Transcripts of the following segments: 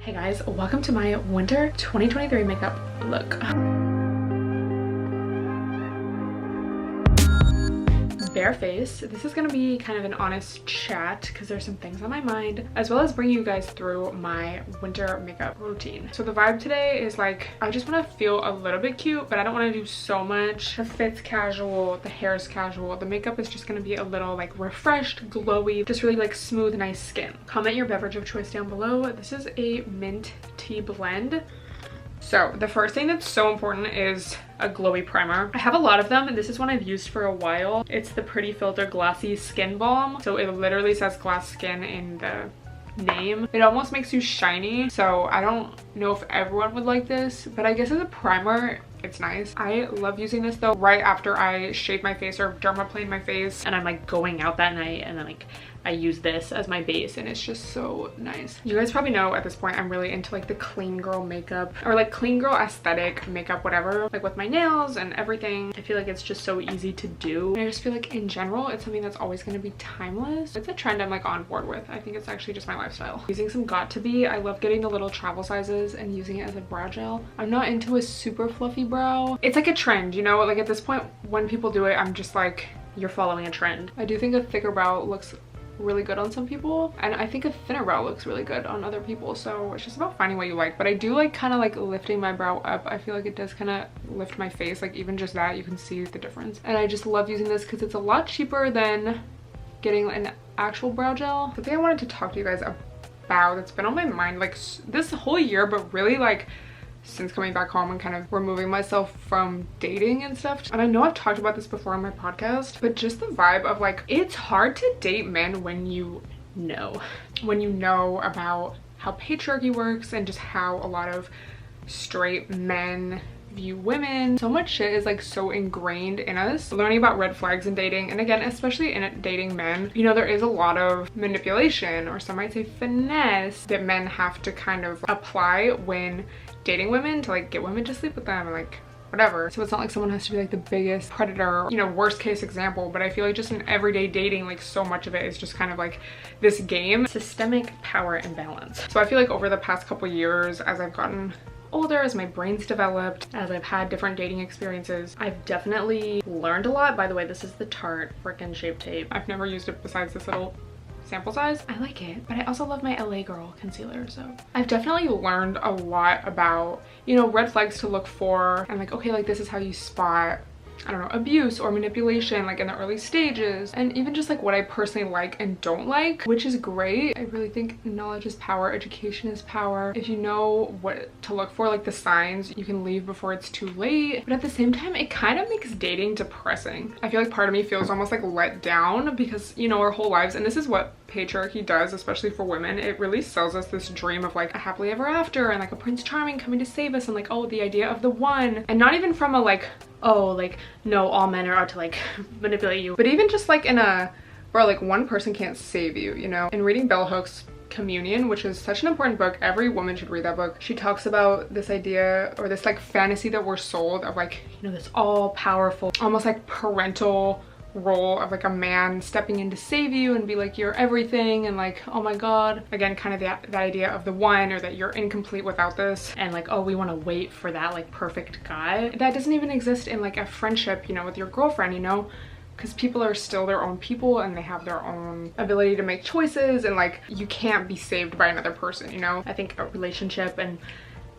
Hey guys, welcome to my winter 2023 makeup look. Bare face. This is gonna be kind of an honest chat because there's some things on my mind, as well as bring you guys through my winter makeup routine. So the vibe today is like, I just want to feel a little bit cute, but I don't want to do so much. The fit's casual, the hair's casual, the makeup is just gonna be a little like refreshed, glowy, just really like smooth, nice skin. Comment your beverage of choice down below. This is a mint tea blend. So the first thing that's so important is a glowy primer. I have a lot of them, and this is one I've used for a while. It's the Pretty Filter Glassy Skin Balm. So it literally says glass skin in the name. It almost makes you shiny, so I don't know if everyone would like this, but I guess as a primer it's nice. I love using this though right after I shave my face or dermaplane my face and I'm like going out that night, and then like I use this as my base and it's just so nice. You guys probably know at this point I'm really into like the clean girl makeup or like clean girl aesthetic makeup, whatever, like with my nails and everything. I feel like it's just so easy to do, and I just feel like in general it's something that's always going to be timeless. It's a trend I'm like on board with. I think it's actually just my lifestyle. Using some Got To Be. I love getting the little travel sizes and using it as a brow gel. I'm not into a super fluffy brow. It's like a trend, you know, like at this point when people do it I'm just like, you're following a trend. I do think a thicker brow looks really good on some people, and I think a thinner brow looks really good on other people, so it's just about finding what you like. But I do like kind of like lifting my brow up. I feel like it does kind of lift my face, like even just that you can see the difference, and I just love using this because it's a lot cheaper than getting an actual brow gel. Something I wanted to talk to you guys about that's been on my mind like this whole year, but really like since coming back home and kind of removing myself from dating and stuff. And I know I've talked about this before on my podcast, but just the vibe of like, it's hard to date men when you know about how patriarchy works and just how a lot of straight men view women. So much shit is like so ingrained in us. Learning about red flags in dating, and again especially in dating men, you know, there is a lot of manipulation, or some might say finesse, that men have to kind of apply when dating women to like get women to sleep with them and like whatever. So it's not like someone has to be like the biggest predator, you know, worst case example, but I feel like just in everyday dating, like so much of it is just kind of like this game. Systemic power imbalance. So I feel like over the past couple years, as I've gotten older, as my brain's developed, as I've had different dating experiences, I've definitely learned a lot. By the way, this is the Tarte freaking Shape Tape. I've never used it besides this little sample size. I like it, but I also love my LA Girl concealer, so I've definitely learned a lot about, you know, red flags to look for, and like, okay, like this is how you spot, I don't know, abuse or manipulation like in the early stages, and even just like what I personally like and don't like, which is great. I really think knowledge is power, education is power. If you know what to look for, like the signs, you can leave before it's too late. But at the same time, it kind of makes dating depressing. I feel like part of me feels almost like let down because, you know, our whole lives, and this is what patriarchy does, especially for women, it really sells us this dream of like a happily ever after and like a Prince Charming coming to save us, and like, oh, the idea of the one, and not even from a like, oh, like no, all men are out to like manipulate you, but even just like in a, bro, like one person can't save you, you know. In reading Bell Hooks' Communion, which is such an important book, every woman should read that book, she talks about this idea or this like fantasy that we're sold of like, you know, this all powerful, almost like parental role of like a man stepping in to save you and be like, you're everything, and like, oh my god, again, kind of the idea of the one, or that you're incomplete without this, and like, oh, we want to wait for that like perfect guy. That doesn't even exist in like a friendship, you know, with your girlfriend, you know, because people are still their own people and they have their own ability to make choices, and like you can't be saved by another person, you know. I think a relationship, and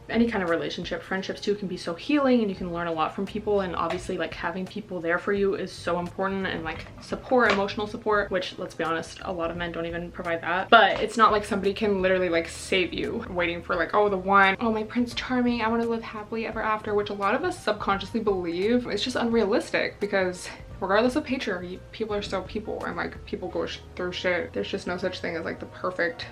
any kind of relationship, friendships too, can be so healing, and you can learn a lot from people, and obviously like having people there for you is so important, and like support, emotional support, which, let's be honest, a lot of men don't even provide that. But it's not like somebody can literally like save you waiting for like, oh, the one, oh, my Prince Charming, I want to live happily ever after, which a lot of us subconsciously believe. It's just unrealistic because regardless of patriarchy, people are still people, and like people go through shit. There's just no such thing as like the perfect,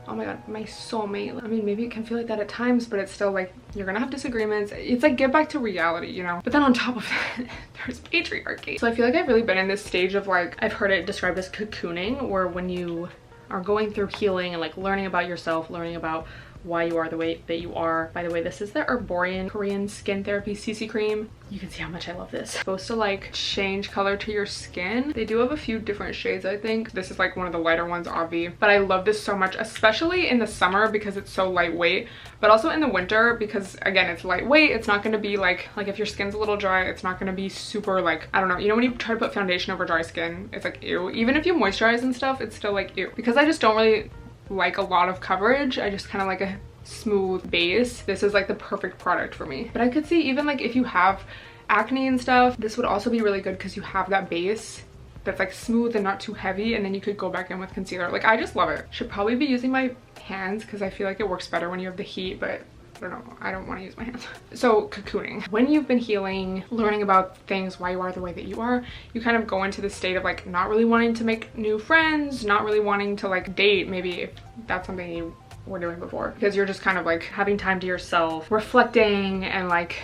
oh my god, my soulmate. I mean, maybe it can feel like that at times, but it's still like, you're gonna have disagreements. It's like, get back to reality, you know. But then on top of that, there's patriarchy. So I feel like I've really been in this stage of like, I've heard it described as cocooning, where when you are going through healing and like learning about yourself, learning about why you are the way that you are. By the way, this is the Erborian Korean Skin Therapy CC Cream. You can see how much I love this. It's supposed to like change color to your skin. They do have a few different shades, I think. This is like one of the lighter ones, obvi. But I love this so much, especially in the summer because it's so lightweight, but also in the winter because, again, it's lightweight. It's not going to be like if your skin's a little dry, it's not going to be super like, I don't know. You know when you try to put foundation over dry skin, it's like, ew. Even if you moisturize and stuff, it's still like, ew. Because I just don't really like a lot of coverage. I just kind of like a smooth base. This is like the perfect product for me. But I could see even like if you have acne and stuff, this would also be really good because you have that base that's like smooth and not too heavy, and then you could go back in with concealer. Like, I just love it. Should probably be using my hands because I feel like it works better when you have the heat, but I don't know, I don't want to use my hands. So cocooning. When you've been healing, learning about things, why you are the way that you are, you kind of go into this state of like not really wanting to make new friends, not really wanting to like date, maybe if that's something you were doing before, because you're just kind of like having time to yourself, reflecting and like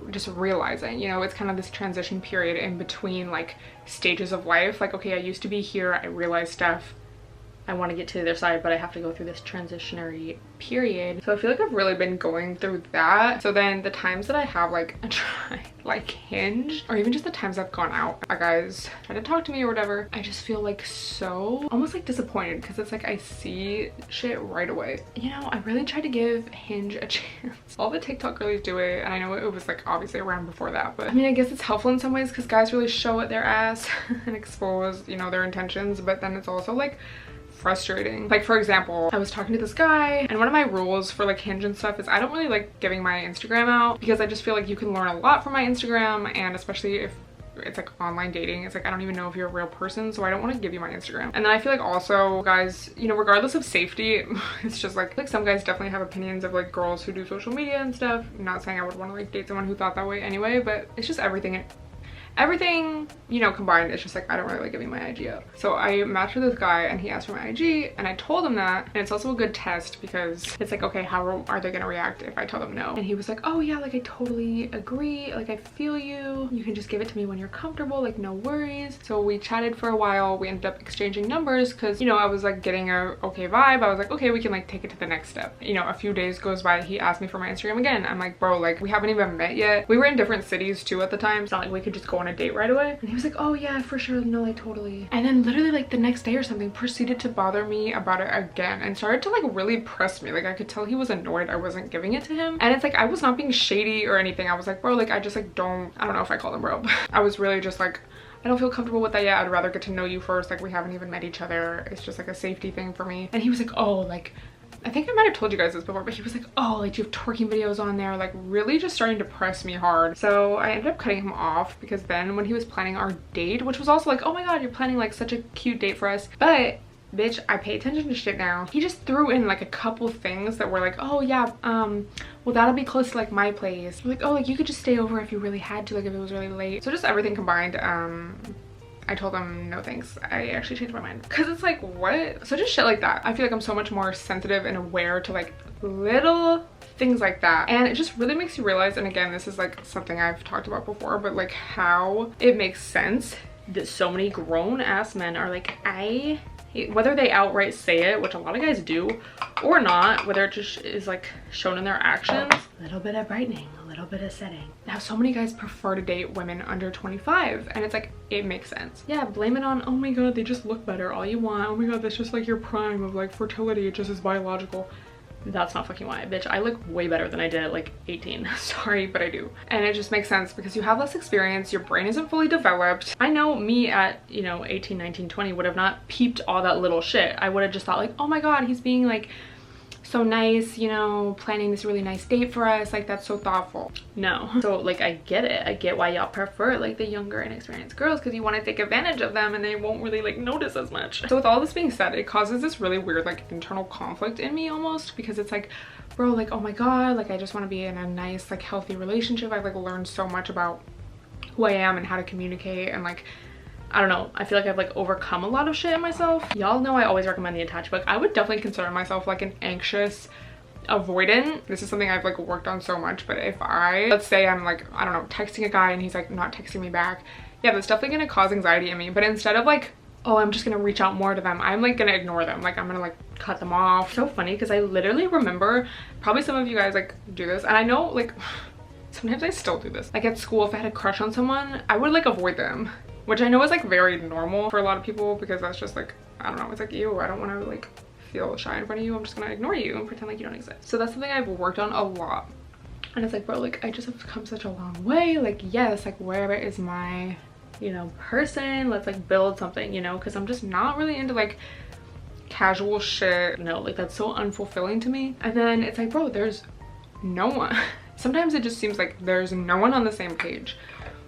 just realizing, you know, it's kind of this transition period in between like stages of life. Like, okay, I used to be here, I realized stuff, I want to get to the other side, but I have to go through this transitionary period. So I feel like I've really been going through that. So then the times that I have like tried like Hinge, or even just the times I've gone out, guys try to talk to me or whatever, I just feel like so almost like disappointed because it's like I see shit right away. You know, I really tried to give Hinge a chance. All the TikTok girlies do it, and I know it was like obviously around before that, but I mean, I guess it's helpful in some ways because guys really show it their ass and expose, you know, their intentions, but then it's also like frustrating. Like, for example, I was talking to this guy, and one of my rules for like Hinge and stuff is I don't really like giving my Instagram out because I just feel like you can learn a lot from my Instagram, and especially if it's like online dating, it's like I don't even know if you're a real person, so I don't want to give you my Instagram. And then I feel like also, guys, you know, regardless of safety, it's just like some guys definitely have opinions of like girls who do social media and stuff. I'm not saying I would want to like date someone who thought that way anyway, but it's just everything, you know, combined. It's just like I don't really like giving my IG out. So I matched with this guy and he asked for my IG, and I told him that, and it's also a good test because it's like, okay, how are they gonna react if I tell them no? And he was like, oh yeah, like I totally agree, like I feel you, you can just give it to me when you're comfortable, like no worries. So we chatted for a while, we ended up exchanging numbers because, you know, I was like getting a okay vibe. I was like, okay, we can like take it to the next step. You know, a few days goes by, he asked me for my Instagram again. I'm like, bro, like we haven't even met yet. We were in different cities too at the time. It's not like we could just go on a date right away. And he was like, oh yeah, for sure, no, like totally. And then literally like the next day or something proceeded to bother me about it again and started to like really press me. Like I could tell he was annoyed I wasn't giving it to him, and it's like I was not being shady or anything. I was like, bro, like I just like I don't know if I called him bro, but I was really just like, I don't feel comfortable with that yet. I'd rather get to know you first. Like we haven't even met each other. It's just like a safety thing for me. And he was like, oh, like I think I might have told you guys this before, but he was like, oh, like, do you have twerking videos on there? Like, really just starting to press me hard. So I ended up cutting him off because then when he was planning our date, which was also like, oh my god, you're planning like such a cute date for us. But bitch, I pay attention to shit now. He just threw in like a couple things that were like, oh yeah, well that'll be close to like my place. I'm like, oh, like you could just stay over if you really had to, like if it was really late. So just everything combined, I told him no thanks. I actually changed my mind because it's like, what? So just shit like that. I feel like I'm so much more sensitive and aware to like little things like that, and it just really makes you realize, and again, this is like something I've talked about before, but like how it makes sense that so many grown ass men are like, whether they outright say it, which a lot of guys do, or not, whether it just is like shown in their actions, a little bit of brightening, a little bit of setting. Now so many guys prefer to date women under 25, and it's like, it makes sense. Yeah, blame it on, oh my god, they just look better, all you want, oh my god, that's just like your prime of like fertility, it just is biological. That's not fucking why, bitch. I look way better than I did at like 18. Sorry, but I do. And it just makes sense because you have less experience, your brain isn't fully developed. I know me at, you know, 18, 19, 20 would have not peeped all that little shit. I would have just thought like, oh my god, he's being like so nice, you know, planning this really nice date for us, like that's so thoughtful. No. So like I get it, I get why y'all prefer like the younger and experienced girls, because you want to take advantage of them and they won't really like notice as much. So with all this being said, it causes this really weird like internal conflict in me almost, because it's like, bro, like oh my god, like I just want to be in a nice like healthy relationship. I've like learned so much about who I am and how to communicate, and like I don't know, I feel like I've like overcome a lot of shit in myself. Y'all know I always recommend the Attach book. I would definitely consider myself like an anxious avoidant. This is something I've like worked on so much, but if let's say I'm like, I don't know, texting a guy and he's like not texting me back, yeah, that's definitely gonna cause anxiety in me. But instead of like oh, I'm just gonna reach out more to them. I'm like gonna ignore them. Like I'm gonna like cut them off. So funny because I literally remember, probably some of you guys like do this, and I know like sometimes I still do this. Like at school, if I had a crush on someone, I would like avoid them, which I know is like very normal for a lot of people because that's just like, I don't know, it's like, ew, I don't want to like feel shy in front of you. I'm just gonna ignore you and pretend like you don't exist. So that's something I've worked on a lot. And it's like, bro, like I just have come such a long way. Like, yes, like wherever is my, you know, person, let's like build something, you know, because I'm just not really into like casual shit. No, like that's so unfulfilling to me. And then it's like, bro, there's no one. Sometimes it just seems like there's no one on the same page.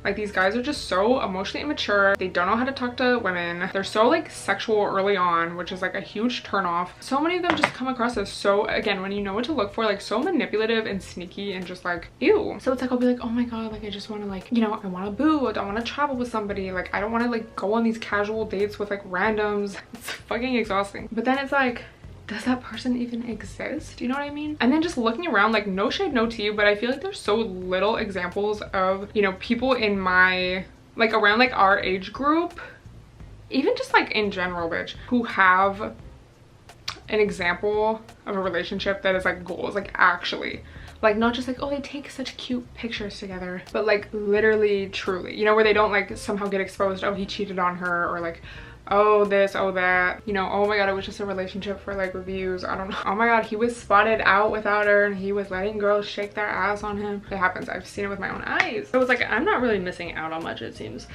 Like these guys are just so emotionally immature. They don't know how to talk to women. They're so like sexual early on, which is like a huge turnoff. So many of them just come across as so, again, when you know what to look for, like so manipulative and sneaky and just like, ew. So it's like, I'll be like, oh my God, like I just want to like, you know, I want to boo, I want to travel with somebody. Like I don't want to like go on these casual dates with like randoms. It's fucking exhausting. But then it's like, does that person even exist? You know what I mean? And then just looking around, like no shade, no tea, but I feel like there's so little examples of, you know, people in my, like around like our age group, even just like in general, bitch, who have an example of a relationship that is like goals, like actually. Like not just like, oh, they take such cute pictures together, but like literally, truly, you know, where they don't like somehow get exposed, oh, he cheated on her, or like, oh this, oh that, you know, oh my God, it was just a relationship for like reviews, I don't know, oh my God, he was spotted out without her and he was letting girls shake their ass on him. It happens, I've seen it with my own eyes. So it's like, I'm not really missing out on much, it seems.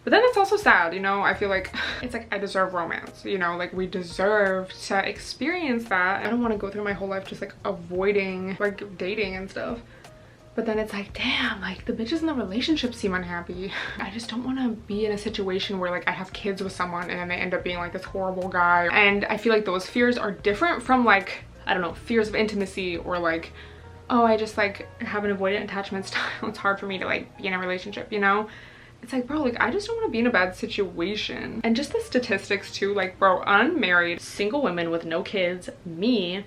But then it's also sad, you know, I feel like it's like I deserve romance, you know, like we deserve to experience that. I don't want to go through my whole life just like avoiding like dating and stuff. But then it's like, damn, like the bitches in the relationship seem unhappy. I just don't want to be in a situation where like I have kids with someone and then they end up being like this horrible guy. And I feel like those fears are different from like, I don't know, fears of intimacy, or like, oh, I just like have an avoidant attachment style. It's hard for me to like be in a relationship, you know? It's like, bro, like I just don't want to be in a bad situation. And just the statistics too, like, bro, unmarried single women with no kids, me,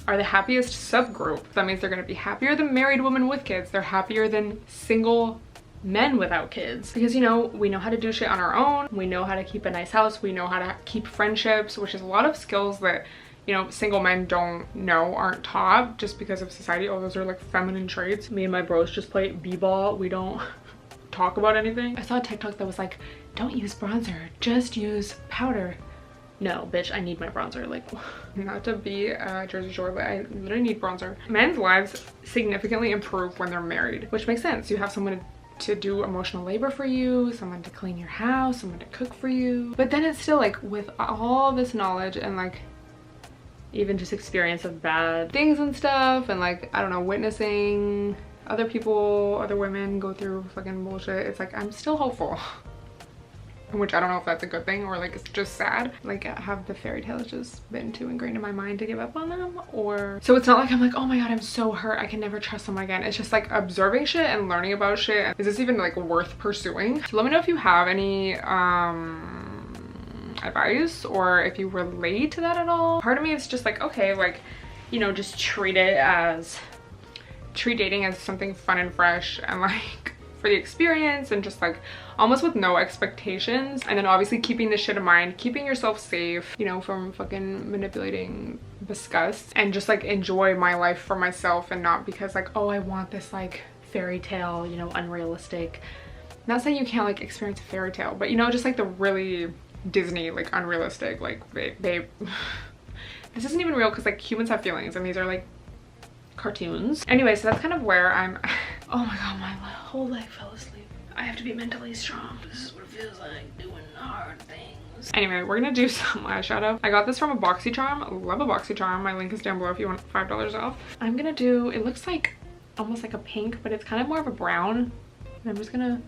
are the happiest subgroup. That means they're going to be happier than married women with kids. They're happier than single men without kids, because, you know, we know how to do shit on our own. We know how to keep a nice house. We know how to keep friendships, which is a lot of skills that, you know, single men don't know, aren't taught just because of society. Oh, those are like feminine traits. Me and my bros just play b-ball. We don't talk about anything. I saw a TikTok that was like, don't use bronzer, just use powder. No, bitch, I need my bronzer. Like, not to be Jersey Shore, but I literally need bronzer. Men's lives significantly improve when they're married, which makes sense. You have someone to do emotional labor for you, someone to clean your house, someone to cook for you. But then it's still like, with all this knowledge and like even just experience of bad things and stuff, and like, I don't know, witnessing other people, other women go through fucking bullshit, it's like I'm still hopeful. Which I don't know if that's a good thing or like it's just sad. Like, have the fairy tales just been too ingrained in my mind to give up on them? Or so it's not like I'm like, oh my God, I'm so hurt, I can never trust someone again. It's just like observing shit and learning about shit. Is this even like worth pursuing? So let me know if you have any advice, or if you relate to that at all. Part of me is just like, okay, like, you know, just treat dating as something fun and fresh and like for the experience, and just like almost with no expectations. And then obviously keeping this shit in mind, keeping yourself safe, you know, from fucking manipulating disgust, and just like enjoy my life for myself, and not because like, oh, I want this like fairy tale, you know, unrealistic. Not saying you can't like experience a fairy tale, but you know, just like the really Disney, like unrealistic, like they this isn't even real, because like humans have feelings and these are like cartoons. Anyway, so that's kind of where I'm. Oh my God, my whole leg fell asleep. I have to be mentally strong. This is what it feels like, doing hard things. Anyway, we're gonna do some eyeshadow. I got this from a BoxyCharm. Love a BoxyCharm. My link is down below if you want $5 off. I'm gonna do, it looks like almost like a pink, but it's kind of more of a brown. And I'm just gonna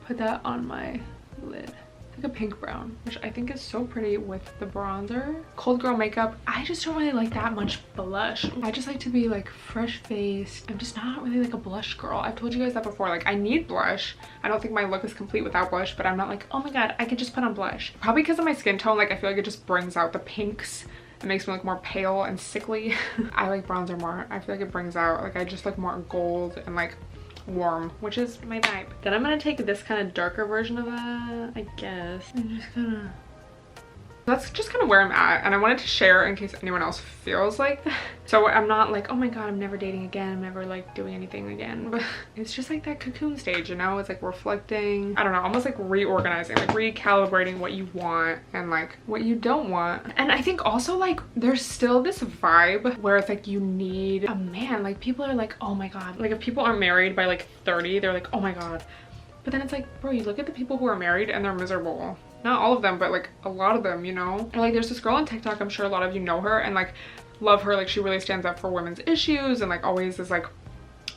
put that on my lid. Like a pink brown, which I think is so pretty with the bronzer. Cold girl makeup, I just don't really like that much blush. I just like to be like fresh faced. I'm just not really like a blush girl. I've told you guys that before. Like, I need blush. I don't think my look is complete without blush, but I'm not like, oh my God, I could just put on blush. Probably because of my skin tone. Like, I feel like it just brings out the pinks. It makes me look more pale and sickly. I like bronzer more. I feel like it brings out, like, I just look more gold and like warm, which is my vibe. Then I'm gonna take this kind of darker version of that, I guess, and just kind of That's just kind of where I'm at, and I wanted to share in case anyone else feels like that. So I'm not like, oh my god, I'm never dating again, I'm never like doing anything again, but it's just like that cocoon stage, you know? It's like reflecting, I don't know, almost like reorganizing, like recalibrating what you want and like what you don't want. And I think also like there's still this vibe where it's like you need a man. Like people are like, oh my god, like if people are married by like 30, they're like, oh my god. But then it's like, bro, you look at the people who are married and they're miserable. Not all of them, but like a lot of them, you know? Or like there's this girl on TikTok, I'm sure a lot of you know her and like love her. Like she really stands up for women's issues and like always is like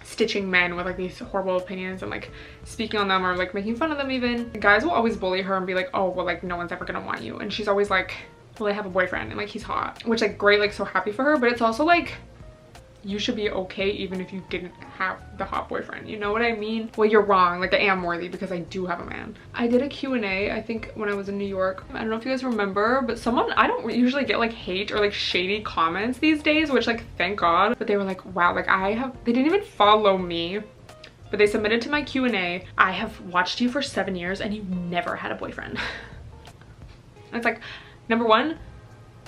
stitching men with like these horrible opinions and like speaking on them or like making fun of them even. Guys will always bully her and be like, oh, well, like no one's ever gonna want you. And she's always like, well, I have a boyfriend and like he's hot. Which like great, like so happy for her, but it's also like, you should be okay even if you didn't have the hot boyfriend, you know what I mean? Well, you're wrong, like I am worthy because I do have a man. I did a Q&A, I think when I was in New York. I don't know if you guys remember, but someone, I don't usually get like hate or like shady comments these days, which like thank God, but they were like, wow, like they didn't even follow me, but they submitted to my Q&A, I have watched you for 7 years and you never had a boyfriend. And it's like, number one,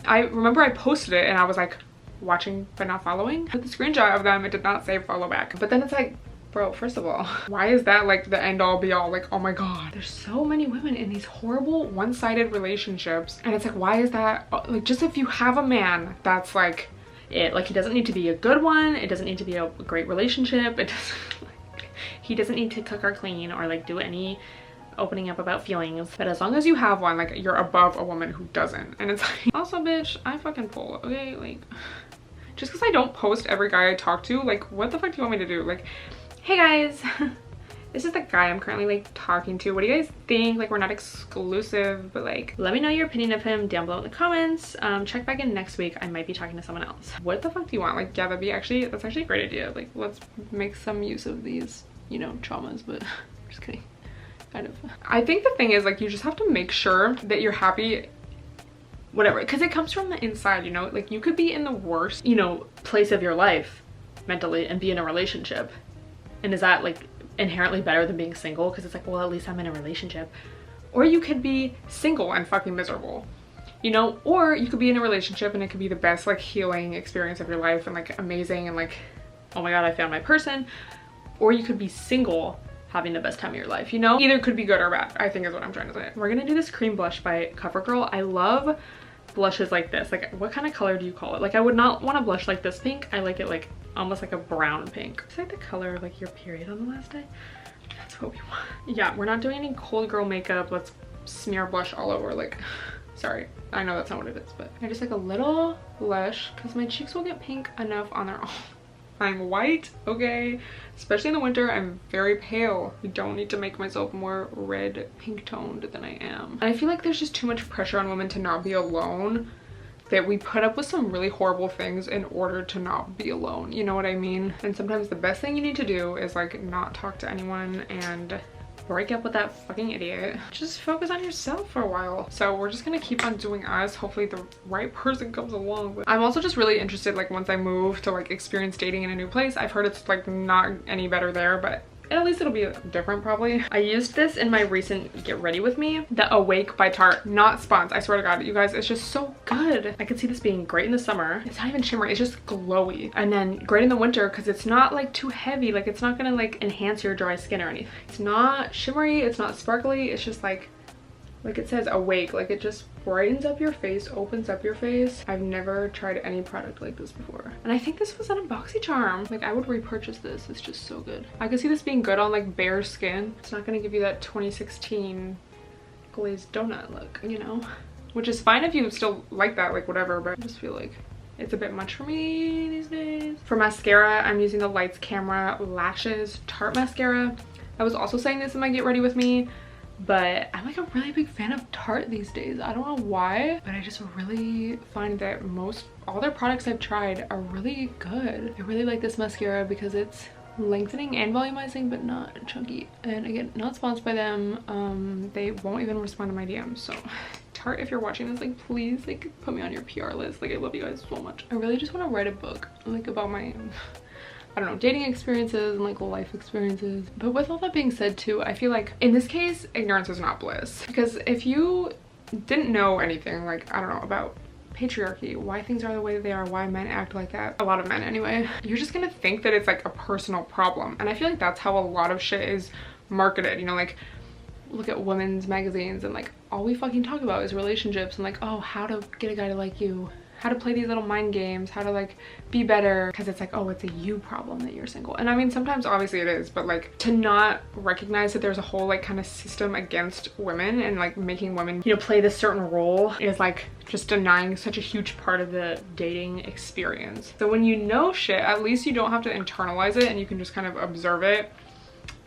I remember I posted it and I was like, watching but not following. With the screenshot of them, it did not say follow back. But then it's like, bro, first of all, why is that like the end all be all? Like, oh my god, there's so many women in these horrible one-sided relationships, and it's like, why is that? Like, just if you have a man, that's like it. Like, he doesn't need to be a good one, it doesn't need to be a great relationship, it doesn't like, he doesn't need to cook or clean or like do any opening up about feelings, but as long as you have one, like you're above a woman who doesn't. And it's like, also bitch, I fucking pull, okay? Like, just because I don't post every guy I talk to, like what the fuck do you want me to do? Like, hey guys, this is the guy I'm currently like talking to, what do you guys think? Like, we're not exclusive, but like let me know your opinion of him down below in the comments. Check back in next week, I might be talking to someone else. What the fuck do you want? Like, yeah, that's actually a great idea. Like, let's make some use of these, you know, traumas, but just kidding. Kind of. I think the thing is, like, you just have to make sure that you're happy, whatever, because it comes from the inside, you know? Like, you could be in the worst, you know, place of your life mentally and be in a relationship, and is that like inherently better than being single? Because it's like, well, at least I'm in a relationship. Or you could be single and fucking miserable, you know? Or you could be in a relationship and it could be the best like healing experience of your life and like amazing and like, oh my god, I found my person. Or you could be single having the best time of your life, you know? Either could be good or bad, I think is what I'm trying to say. We're gonna do this cream blush by CoverGirl. I love blushes like this. Like, what kind of color do you call it? Like, I would not want a blush like this pink. I like it like almost like a brown pink. It's like the color of like your period on the last day. That's what we want. Yeah, we're not doing any cold girl makeup. Let's smear blush all over. Like, sorry, I know that's not what it is, but I just like a little blush because my cheeks will get pink enough on their own. I'm white, okay? Especially in the winter, I'm very pale. I don't need to make myself more red pink toned than I am. And I feel like there's just too much pressure on women to not be alone, that we put up with some really horrible things in order to not be alone, you know what I mean? And sometimes the best thing you need to do is like not talk to anyone and break up with that fucking idiot. Just focus on yourself for a while. So we're just gonna keep on doing us. Hopefully the right person comes along. But I'm also just really interested, like, once I move to like experience dating in a new place. I've heard it's like not any better there, but at least it'll be different probably. I used this in my recent Get Ready With Me, the Awake by Tarte, not spons. I swear to God, you guys, it's just so good. I could see this being great in the summer. It's not even shimmery, it's just glowy. And then great in the winter because it's not like too heavy. Like, it's not gonna like enhance your dry skin or anything. It's not shimmery, it's not sparkly. It's just like it says awake. Like, it just brightens up your face, opens up your face. I've never tried any product like this before. And I think this was on a BoxyCharm. Like, I would repurchase this. It's just so good. I could see this being good on like bare skin. It's not gonna give you that 2016 glazed donut look, you know? Which is fine if you still like that, like whatever, but I just feel like it's a bit much for me these days. For mascara, I'm using the Lights Camera Lashes Tarte mascara. I was also saying this in my Get Ready With Me, but I'm like a really big fan of Tarte these days. I don't know why, but I just really find that all their products I've tried are really good. I really like this mascara because it's lengthening and volumizing, but not chunky. And again, not sponsored by them. They won't even respond to my DMs, so Tarte, if you're watching this, like, please, like, put me on your PR list. Like, I love you guys so much. I really just want to write a book, like, about my I don't know, dating experiences and like life experiences. But with all that being said too, I feel like in this case, ignorance is not bliss. Because if you didn't know anything, like, I don't know, about patriarchy, why things are the way they are, why men act like that, a lot of men anyway, you're just gonna think that it's like a personal problem. And I feel like that's how a lot of shit is marketed, you know, like look at women's magazines and like all we fucking talk about is relationships and like, oh, how to get a guy to like you, how to play these little mind games, how to like be better, because it's like, oh, it's a you problem that you're single. And I mean, sometimes obviously it is, but like to not recognize that there's a whole like kind of system against women and like making women, you know, play this certain role is like just denying such a huge part of the dating experience. So when you know shit, at least you don't have to internalize it and you can just kind of observe it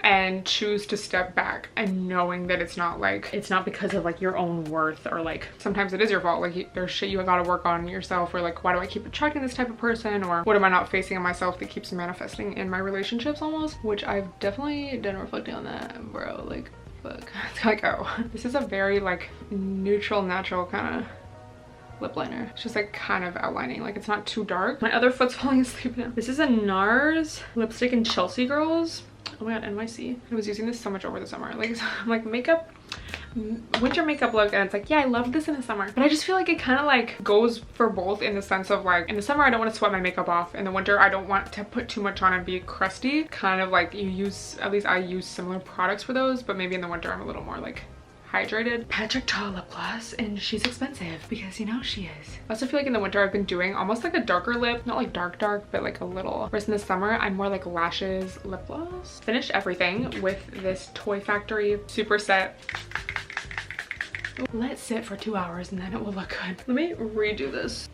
and choose to step back, and knowing that it's not like, it's not because of like your own worth, or like sometimes it is your fault, like there's shit you gotta work on yourself, or like why do I keep attracting this type of person, or what am I not facing in myself that keeps manifesting in my relationships almost, which I've definitely done reflecting on that, bro. Like fuck. It's like, oh, this is a very like neutral, natural kind of lip liner. It's just like kind of outlining, like it's not too dark. My other foot's falling asleep now. This is a Nars lipstick in Chelsea Girls. Oh my god, NYC. I was using this so much over the summer. Like, I'm like, makeup, winter makeup look, and it's like, yeah, I love this in the summer. But I just feel like it kind of like goes for both, in the sense of like, in the summer I don't want to sweat my makeup off. In the winter I don't want to put too much on and be crusty. Kind of like you use, at least I use similar products for those, but maybe in the winter I'm a little more like hydrated. Patrick Ta lip gloss, and she's expensive because you know she is. I also feel like in the winter I've been doing almost like a darker lip, not like dark but like a little, whereas in the summer I'm more like lashes, lip gloss. Finished everything with this Toy Factory SUPERSET. Let it sit for 2 hours and then it will look good. Let me redo this.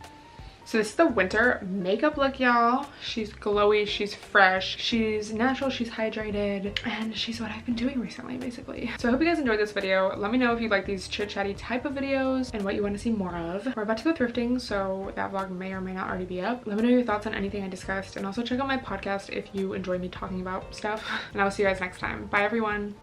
So this is the winter makeup look, y'all. She's glowy, she's fresh, she's natural, she's hydrated, and she's what I've been doing recently, basically. So I hope you guys enjoyed this video. Let me know if you like these chit-chatty type of videos and what you want to see more of. We're about to go thrifting, so that vlog may or may not already be up. Let me know your thoughts on anything I discussed, and also check out my podcast if you enjoy me talking about stuff. And I will see you guys next time. Bye, everyone.